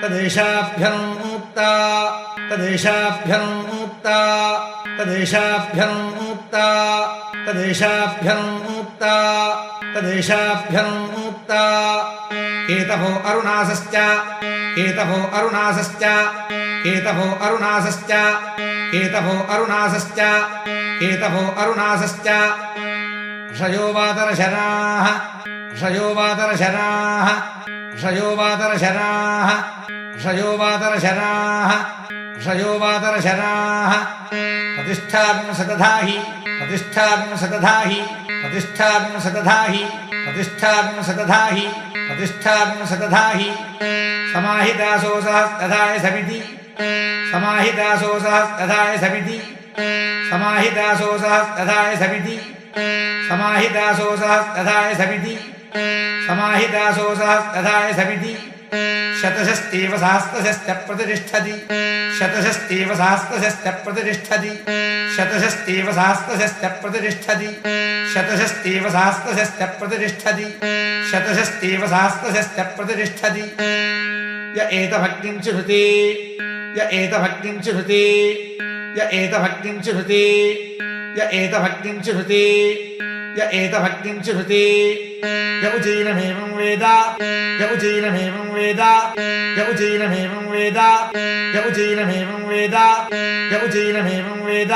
तदेशाभ्यनुक्ता तदेशाभ्यनुक्ता तदेशाभ्यनुक्ता तदेशाभ्यनुक्ता तदेशाभ्यनुक्ता केतवो अरुणासश्च केतवो अरुणासश्च केतवो अरुणासश्च केतवो अरुणासश्च केतवो अरुणासश्च ऋषयोवातरशराः ऋषयोवातरशराः ऋषयोवातरशराः ऋषयोवातरशराः ऋषयोवातरशराः प्रतिष्ठाग्न सतधाहि प्रतिष्ठाग्न सतधाहि प्रतिष्ठाग्न सतधाहि प्रतिष्ठाग्न सतधाहि प्रतिष्ठाग्न सतधाहि समाहितासो सहस्तधाय समिति समाहितासो सहस्तधाय समिति समाहितासो सहस्तधाय समिति समाहितासो सहस्तधाय समिति समाहितासो सहस्तधाय समिति शतशस्तेव सहस्त्रशश्च प्रतिष्ठति शतशस्तेव सहस्त्रशश्च प्रतिष्ठति शतशस्तेव सहस्त्रशश्च प्रतिष्ठति शतशस्तेव सहस्त्रशश्च प्रतिष्ठति शतशस्तेव सहस्त्रशश्च प्रतिष्ठति य एतभक्तिं चिनुते य एतभक्तिं चिनुते य एतभक्तिं चिनुते य एतभक्तिं चिनुते य एतभक्तिं चिनुते य उचैनमेवं वेद य उचैनमेवं वेद य उचैनमेवं वेद य उचैनमेवं वेद य उचैनमेवं वेद